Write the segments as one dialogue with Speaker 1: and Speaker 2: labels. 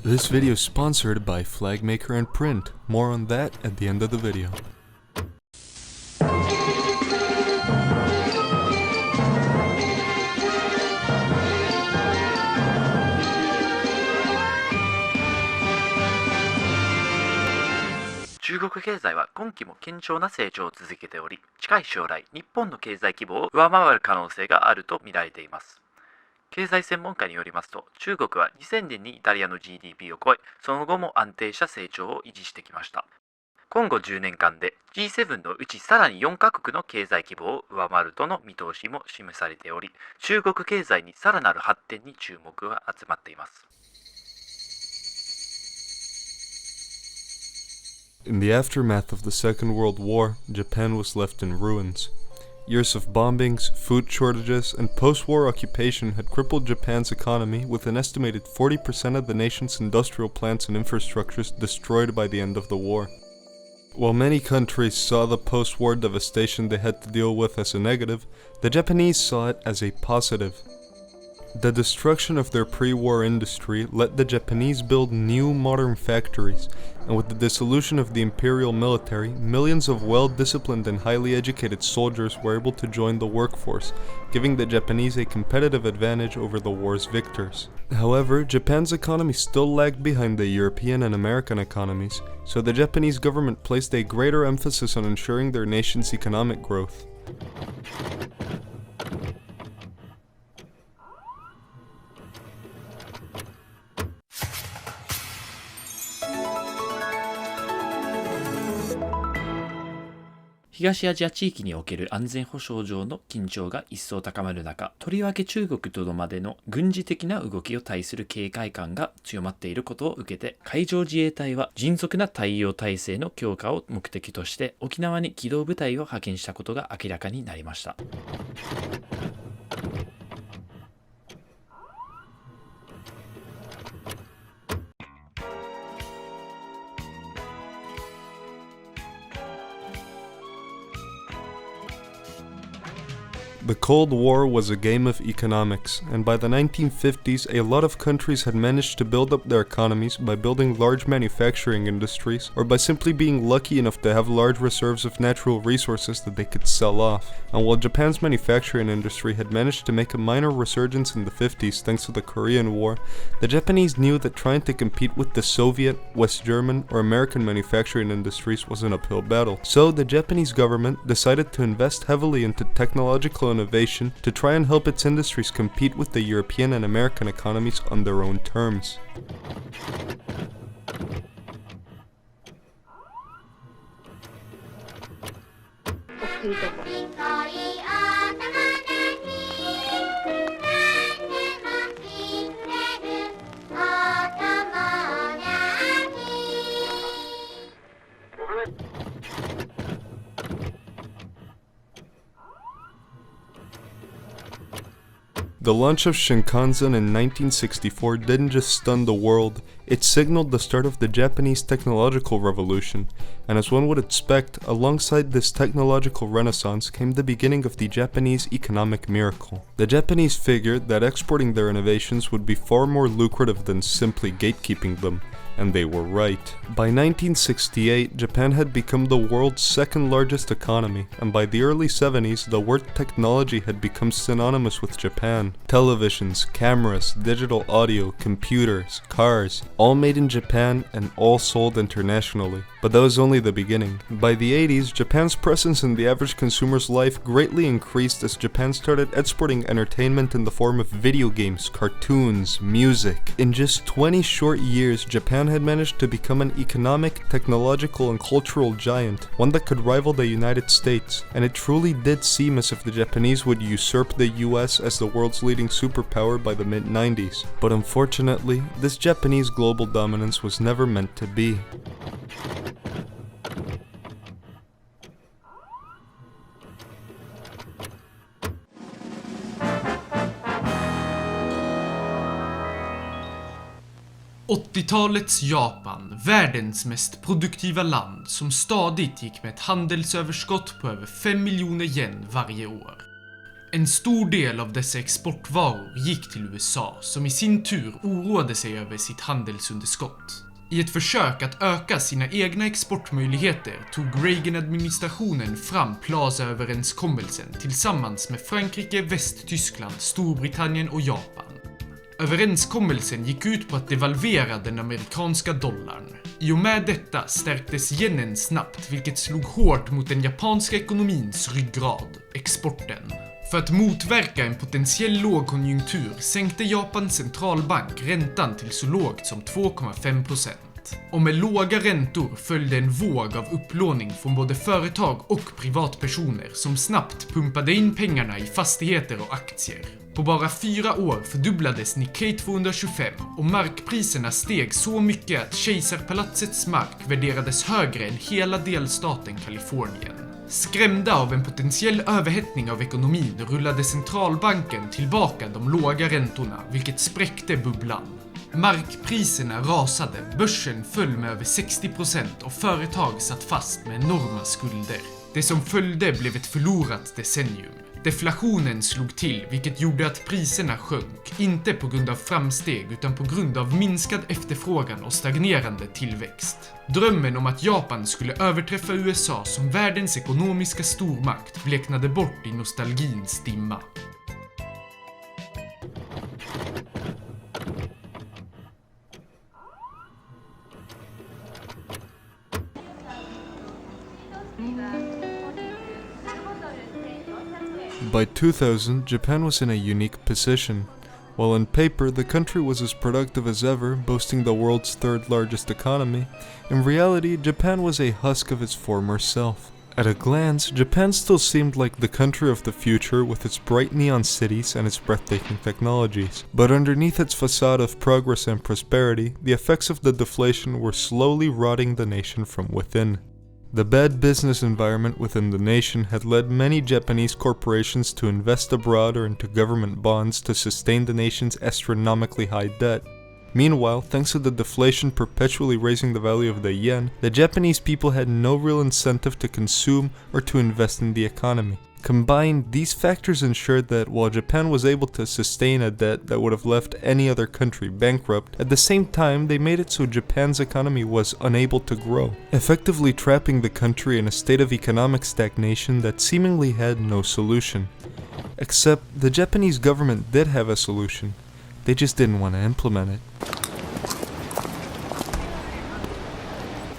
Speaker 1: This video is sponsored by Flag Maker and Print. More on that at the end of the video. .
Speaker 2: 中国経済は今期も堅調な成長を続けており、近い将来、日本の経済規模を上回る可能性があると見られています。経済専門家によりますと、中国は2000年にイタリアの GDP を超え、その後も安定した成長を維持してきました。今後10年間で G7 のうちさらに4カ国の経済規模を上回るとの見通しも示されており、中国経済にさらなる発展に注目が集まっています。
Speaker 1: In the aftermath of the Second World War, Japan was left in ruins. Years of bombings, food shortages, and post-war occupation had crippled Japan's economy, with an estimated 40% of the nation's industrial plants and infrastructures destroyed by the end of the war. While many countries saw the post-war devastation they had to deal with as a negative, the Japanese saw it as a positive. The destruction of their pre-war industry let the Japanese build new modern factories, and with the dissolution of the imperial military, millions of well-disciplined and highly educated soldiers were able to join the workforce, giving the Japanese a competitive advantage over the war's victors. However, Japan's economy still lagged behind the European and American economies, so the Japanese government placed a greater emphasis on ensuring their nation's economic growth. .
Speaker 2: 東アジア地域における安全保障上の緊張が一層高まる中、とりわけ中国とどまでの軍事的な動きを対する警戒感が強まっていることを受けて、海上自衛隊は迅速な対応体制の強化を目的として沖縄に機動部隊を派遣したことが明らかになりました。
Speaker 1: The Cold War was a game of economics, and by the 1950s, a lot of countries had managed to build up their economies by building large manufacturing industries, or by simply being lucky enough to have large reserves of natural resources that they could sell off. And while Japan's manufacturing industry had managed to make a minor resurgence in the 50s thanks to the Korean War, the Japanese knew that trying to compete with the Soviet, West German, or American manufacturing industries was an uphill battle. So the Japanese government decided to invest heavily into technological innovation to try and help its industries compete with the European and American economies on their own terms. The launch of Shinkansen in 1964 didn't just stun the world, it signaled the start of the Japanese technological revolution, and as one would expect, alongside this technological renaissance came the beginning of the Japanese economic miracle. The Japanese figured that exporting their innovations would be far more lucrative than simply gatekeeping them. And they were right. By 1968, Japan had become the world's second largest economy, and by the early 70s, the word technology had become synonymous with Japan. Televisions, cameras, digital audio, computers, cars, all made in Japan and all sold internationally. But that was only the beginning. By the 80s, Japan's presence in the average consumer's life greatly increased as Japan started exporting entertainment in the form of video games, cartoons, music. In just 20 short years, Japan had managed to become an economic, technological, and cultural giant, one that could rival the United States, and it truly did seem as if the Japanese would usurp the US as the world's leading superpower by the mid-90s. But unfortunately, this Japanese global dominance was never meant to be.
Speaker 3: ”80-talets Japan, världens mest produktiva land som stadigt gick med ett handelsöverskott på över 5 miljoner yen varje år. En stor del av dessa exportvaror gick till USA, som i sin tur oroade sig över sitt handelsunderskott. I ett försök att öka sina egna exportmöjligheter tog Reagan-administrationen fram Plaza-överenskommelsen tillsammans med Frankrike, Västtyskland, Storbritannien och Japan. Överenskommelsen gick ut på att devalvera den amerikanska dollarn. I och med detta stärktes yenen snabbt, vilket slog hårt mot den japanska ekonomins ryggrad, exporten. För att motverka en potentiell lågkonjunktur sänkte Japans centralbank räntan till så lågt som 2,5%. Och med låga räntor följde en våg av upplåning från både företag och privatpersoner som snabbt pumpade in pengarna i fastigheter och aktier. På bara 4 år fördubblades Nikkei 225 och markpriserna steg så mycket att kejsarpalatsets mark värderades högre än hela delstaten Kalifornien. Skrämda av en potentiell överhettning av ekonomin rullade centralbanken tillbaka de låga räntorna, vilket spräckte bubblan. Markpriserna rasade, börsen föll med över 60% och företag satt fast med enorma skulder. Det som följde blev ett förlorat decennium. Deflationen slog till, vilket gjorde att priserna sjönk, inte på grund av framsteg utan på grund av minskad efterfrågan och stagnerande tillväxt. Drömmen om att Japan skulle överträffa USA som världens ekonomiska stormakt bleknade bort i nostalgins dimma.
Speaker 1: By 2000, Japan was in a unique position. While on paper the country was as productive as ever, boasting the world's third largest economy, in reality Japan was a husk of its former self. At a glance, Japan still seemed like the country of the future with its bright neon cities and its breathtaking technologies. But underneath its facade of progress and prosperity, the effects of the deflation were slowly rotting the nation from within. The bad business environment within the nation had led many Japanese corporations to invest abroad or into government bonds to sustain the nation's astronomically high debt. Meanwhile, thanks to the deflation perpetually raising the value of the yen, the Japanese people had no real incentive to consume or to invest in the economy. Combined, these factors ensured that while Japan was able to sustain a debt that would have left any other country bankrupt, at the same time they made it so Japan's economy was unable to grow, effectively trapping the country in a state of economic stagnation that seemingly had no solution. Except the Japanese government did have a solution. They just didn't want to implement it.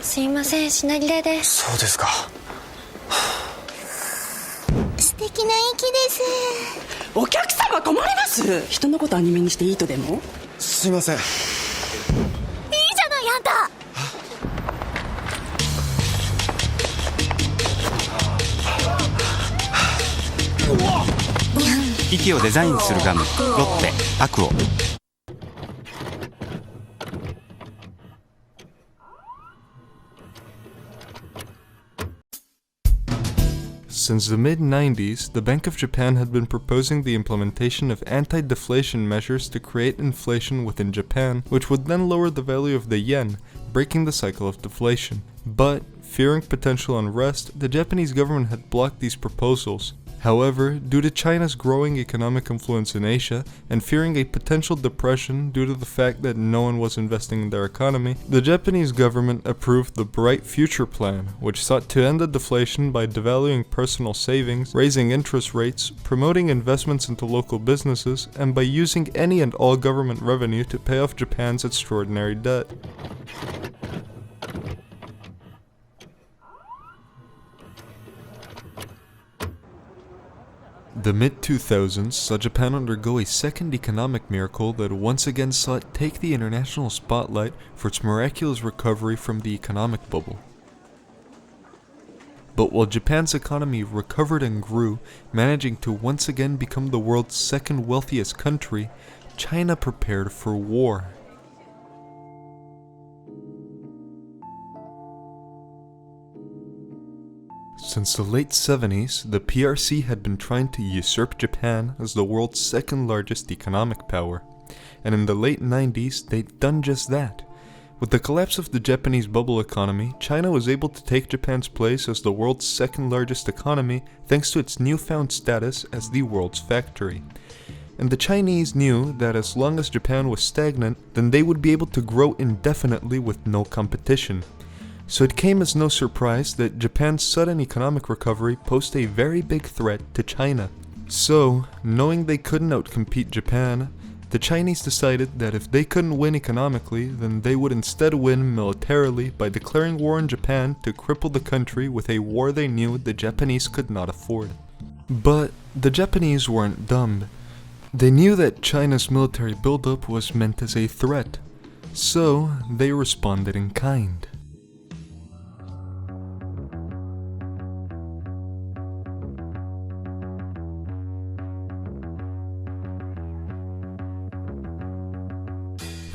Speaker 4: すいません、品切れです。
Speaker 5: そうですか。
Speaker 4: 素敵な息です。
Speaker 6: お客様困ります。人のことアニメにしていいとでも？
Speaker 5: すいません。いい
Speaker 4: じゃないあんた。
Speaker 7: 息をデザインするガムロッテアクオ。
Speaker 1: Since the mid-90s, the Bank of Japan had been proposing the implementation of anti-deflation measures to create inflation within Japan, which would then lower the value of the yen, breaking the cycle of deflation. But, fearing potential unrest, the Japanese government had blocked these proposals. However, due to China's growing economic influence in Asia, and fearing a potential depression due to the fact that no one was investing in their economy, the Japanese government approved the Bright Future Plan, which sought to end the deflation by devaluing personal savings, raising interest rates, promoting investments into local businesses, and by using any and all government revenue to pay off Japan's extraordinary debt. The mid-2000s saw Japan undergo a second economic miracle that once again saw it take the international spotlight for its miraculous recovery from the economic bubble. But while Japan's economy recovered and grew, managing to once again become the world's second wealthiest country, China prepared for war. Since the late 70s, the PRC had been trying to usurp Japan as the world's second largest economic power, and in the late 90s they'd done just that. With the collapse of the Japanese bubble economy, China was able to take Japan's place as the world's second largest economy thanks to its newfound status as the world's factory. And the Chinese knew that as long as Japan was stagnant, then they would be able to grow indefinitely with no competition. So it came as no surprise that Japan's sudden economic recovery posed a very big threat to China. So, knowing they couldn't outcompete Japan, the Chinese decided that if they couldn't win economically, then they would instead win militarily by declaring war on Japan to cripple the country with a war they knew the Japanese could not afford. But the Japanese weren't dumb. They knew that China's military buildup was meant as a threat, so they responded in kind.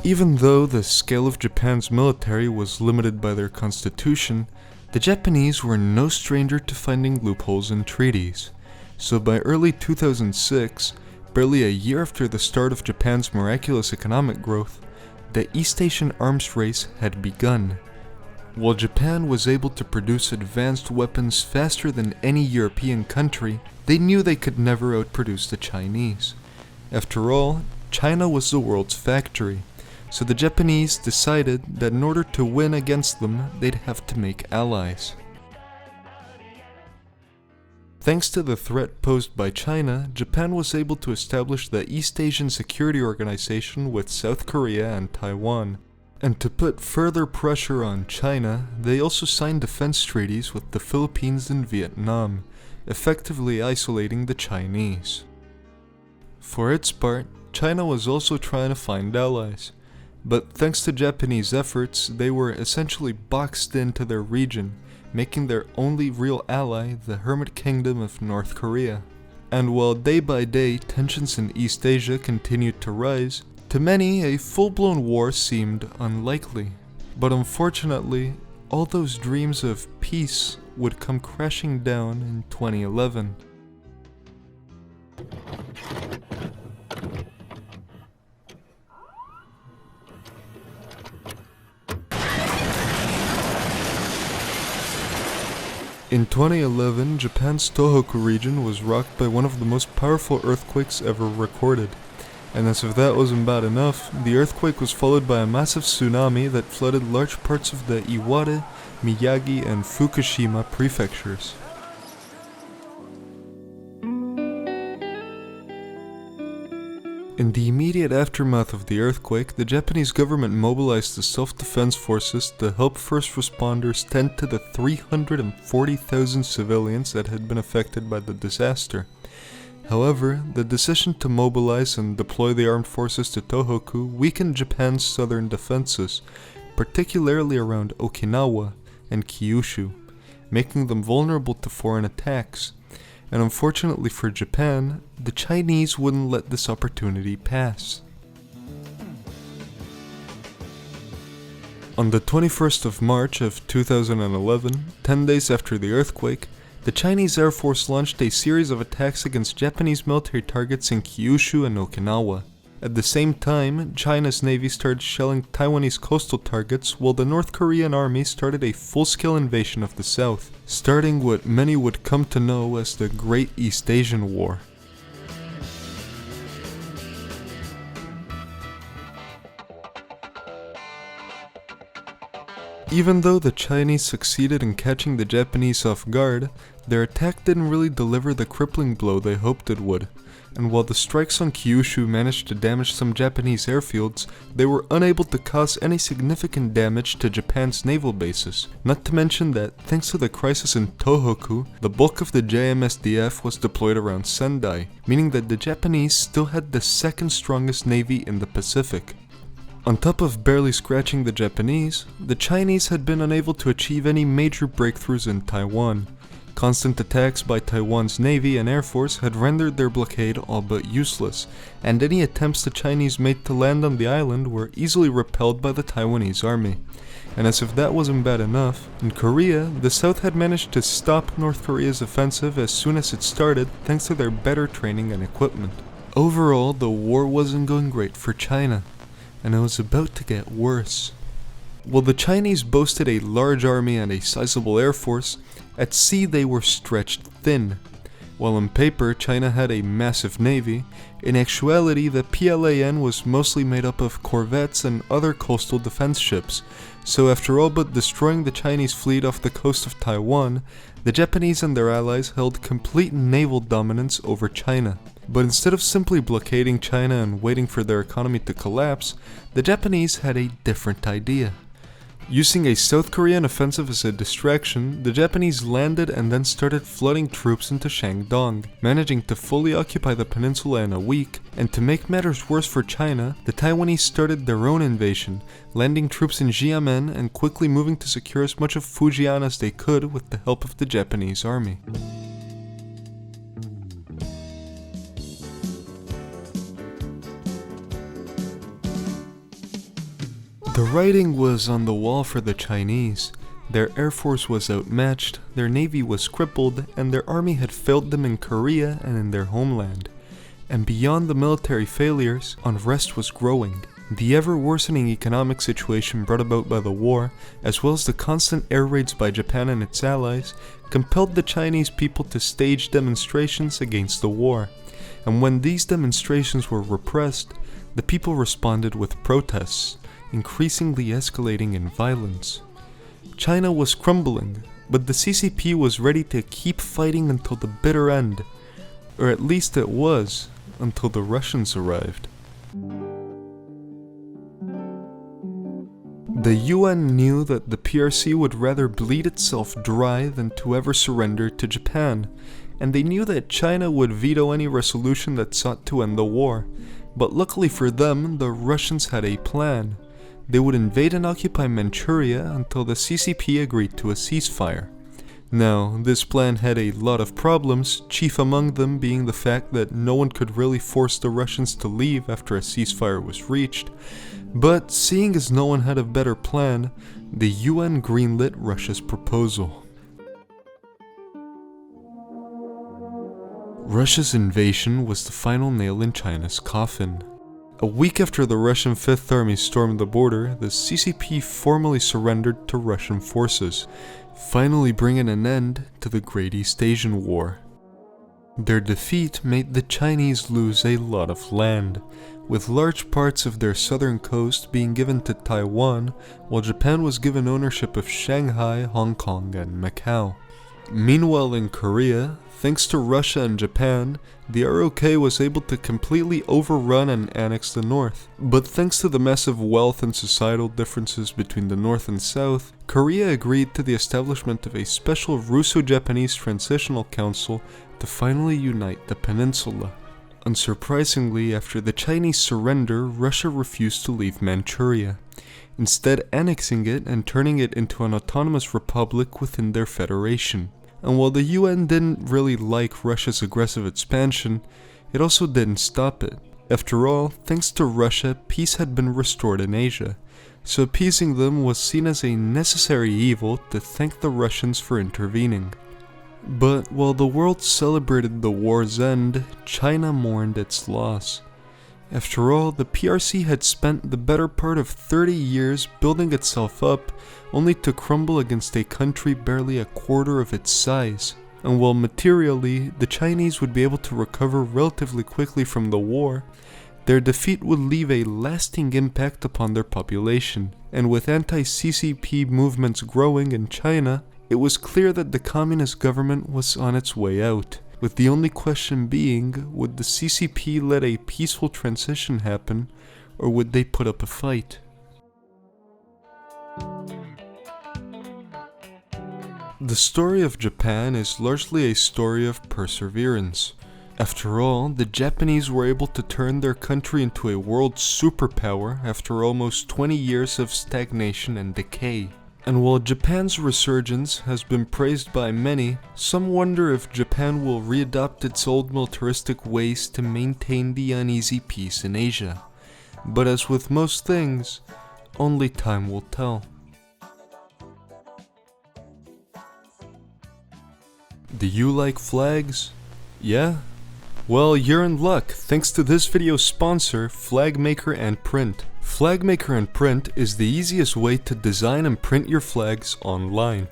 Speaker 1: Even though the scale of Japan's military was limited by their constitution, the Japanese were no stranger to finding loopholes in treaties. So by early 2006, barely a year after the start of Japan's miraculous economic growth, the East Asian arms race had begun. While Japan was able to produce advanced weapons faster than any European country, they knew they could never outproduce the Chinese. After all, China was the world's factory. So the Japanese decided that in order to win against them, they'd have to make allies. Thanks to the threat posed by China, Japan was able to establish the East Asian Security Organization with South Korea and Taiwan. And to put further pressure on China, they also signed defense treaties with the Philippines and Vietnam, effectively isolating the Chinese. For its part, China was also trying to find allies. But thanks to Japanese efforts, they were essentially boxed into their region, making their only real ally the Hermit Kingdom of North Korea. And while day by day tensions in East Asia continued to rise, to many a full-blown war seemed unlikely. But unfortunately, all those dreams of peace would come crashing down in 2011. In 2011, Japan's Tohoku region was rocked by one of the most powerful earthquakes ever recorded. And as if that wasn't bad enough, the earthquake was followed by a massive tsunami that flooded large parts of the Iwate, Miyagi, and Fukushima prefectures. In the immediate aftermath of the earthquake, the Japanese government mobilized the self-defense forces to help first responders tend to the 340,000 civilians that had been affected by the disaster. However, the decision to mobilize and deploy the armed forces to Tohoku weakened Japan's southern defenses, particularly around Okinawa and Kyushu, making them vulnerable to foreign attacks. And unfortunately for Japan, the Chinese wouldn't let this opportunity pass. On the 21st of March of 2011, 10 days after the earthquake, the Chinese Air Force launched a series of attacks against Japanese military targets in Kyushu and Okinawa. At the same time, China's Navy started shelling Taiwanese coastal targets, while the North Korean army started a full-scale invasion of the south, starting what many would come to know as the Great East Asian War. Even though the Chinese succeeded in catching the Japanese off guard, their attack didn't really deliver the crippling blow they hoped it would. And while the strikes on Kyushu managed to damage some Japanese airfields, they were unable to cause any significant damage to Japan's naval bases. Not to mention that, thanks to the crisis in Tohoku, the bulk of the JMSDF was deployed around Sendai, meaning that the Japanese still had the second strongest navy in the Pacific. On top of barely scratching the Japanese, the Chinese had been unable to achieve any major breakthroughs in Taiwan. Constant attacks by Taiwan's Navy and Air Force had rendered their blockade all but useless, and any attempts the Chinese made to land on the island were easily repelled by the Taiwanese army. And as if that wasn't bad enough, in Korea, the South had managed to stop North Korea's offensive as soon as it started thanks to their better training and equipment. Overall, the war wasn't going great for China, and it was about to get worse. While the Chinese boasted a large army and a sizable air force, at sea they were stretched thin. While on paper China had a massive navy, in actuality the PLAN was mostly made up of corvettes and other coastal defense ships, so after all but destroying the Chinese fleet off the coast of Taiwan, the Japanese and their allies held complete naval dominance over China. But instead of simply blockading China and waiting for their economy to collapse, the Japanese had a different idea. Using a South Korean offensive as a distraction, the Japanese landed and then started flooding troops into Shandong, managing to fully occupy the peninsula in a week, and to make matters worse for China, the Taiwanese started their own invasion, landing troops in Xiamen and quickly moving to secure as much of Fujian as they could with the help of the Japanese army. The writing was on the wall for the Chinese. Their air force was outmatched, their navy was crippled, and their army had failed them in Korea and in their homeland. And beyond the military failures, unrest was growing. The ever-worsening economic situation brought about by the war, as well as the constant air raids by Japan and its allies, compelled the Chinese people to stage demonstrations against the war. And when these demonstrations were repressed, the people responded with protests, increasingly escalating in violence. China was crumbling, but the CCP was ready to keep fighting until the bitter end, or at least it was, until the Russians arrived. The UN knew that the PRC would rather bleed itself dry than to ever surrender to Japan, and they knew that China would veto any resolution that sought to end the war. But luckily for them, the Russians had a plan. They would invade and occupy Manchuria until the CCP agreed to a ceasefire. Now, this plan had a lot of problems, chief among them being the fact that no one could really force the Russians to leave after a ceasefire was reached, but seeing as no one had a better plan, the UN greenlit Russia's proposal. Russia's invasion was the final nail in China's coffin. A week after the Russian Fifth Army stormed the border, the CCP formally surrendered to Russian forces, finally bringing an end to the Great East Asian War. Their defeat made the Chinese lose a lot of land, with large parts of their southern coast being given to Taiwan, while Japan was given ownership of Shanghai, Hong Kong, and Macau. Meanwhile in Korea, thanks to Russia and Japan, the ROK was able to completely overrun and annex the north. But thanks to the massive wealth and societal differences between the north and south, Korea agreed to the establishment of a special Russo-Japanese Transitional Council to finally unite the peninsula. Unsurprisingly, after the Chinese surrender, Russia refused to leave Manchuria, instead annexing it and turning it into an autonomous republic within their federation. And while the UN didn't really like Russia's aggressive expansion, it also didn't stop it. After all, thanks to Russia, peace had been restored in Asia, so appeasing them was seen as a necessary evil to thank the Russians for intervening. But while the world celebrated the war's end, China mourned its loss. After all, the PRC had spent the better part of 30 years building itself up, only to crumble against a country barely a quarter of its size. And while materially, the Chinese would be able to recover relatively quickly from the war, their defeat would leave a lasting impact upon their population. And with anti-CCP movements growing in China, it was clear that the communist government was on its way out, with the only question being, would the CCP let a peaceful transition happen, or would they put up a fight? The story of Japan is largely a story of perseverance. After all, the Japanese were able to turn their country into a world superpower after almost 20 years of stagnation and decay. And while Japan's resurgence has been praised by many, some wonder if Japan will readopt its old militaristic ways to maintain the uneasy peace in Asia. But as with most things, only time will tell. Do you like flags? Yeah? Well, you're in luck thanks to this video's sponsor, Flag Maker and Print. Flag Maker and Print is the easiest way to design and print your flags online.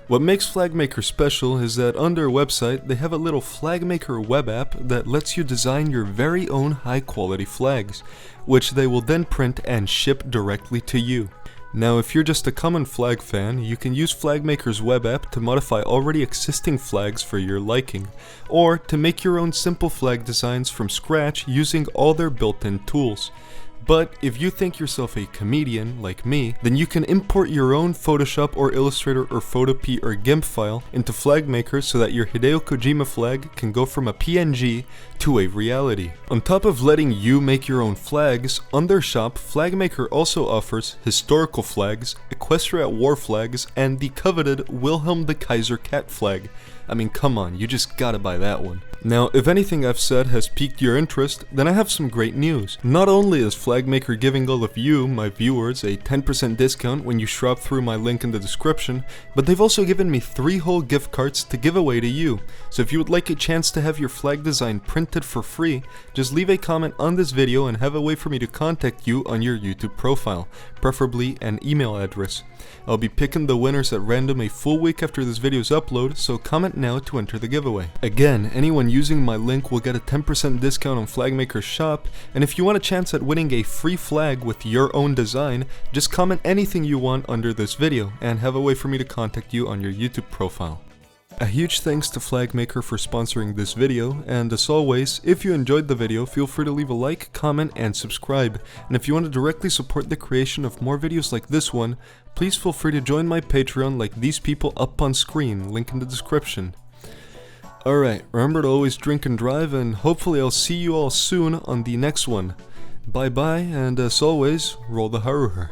Speaker 1: What makes Flag Maker special is that on their website they have a little Flag Maker web app that lets you design your very own high quality flags, which they will then print and ship directly to you. Now if you're just a common flag fan, you can use Flag Maker's web app to modify already existing flags for your liking, or to make your own simple flag designs from scratch using all their built-in tools. But if you think yourself a comedian, like me, then you can import your own Photoshop or Illustrator or Photopea or GIMP file into Flag Maker so that your Hideo Kojima flag can go from a PNG to a reality. On top of letting you make your own flags, on their shop, Flag Maker also offers historical flags, Equestria War flags, and the coveted Wilhelm the Kaiser cat flag. I mean, come on, you just gotta buy that one. Now, if anything I've said has piqued your interest, then I have some great news. Not only is Flag Maker giving all of you, my viewers, a 10% discount when you shop through my link in the description, but they've also given me 3 whole gift cards to give away to you. So if you would like a chance to have your flag design printed for free, just leave a comment on this video and have a way for me to contact you on your YouTube profile, preferably an email address. I'll be picking the winners at random a full week after this video's upload, so comment now to enter the giveaway. Again, anyone using my link will get a 10% discount on Flag Maker's shop, and if you want a chance at winning a free flag with your own design, just comment anything you want under this video, and have a way for me to contact you on your YouTube profile. A huge thanks to Flag Maker for sponsoring this video, and as always, if you enjoyed the video, feel free to leave a like, comment, and subscribe. And if you want to directly support the creation of more videos like this one, please feel free to join my Patreon like these people up on screen, link in the description. Alright, remember to always drink and drive, and hopefully I'll see you all soon on the next one. Bye bye, and as always, roll the Haruher.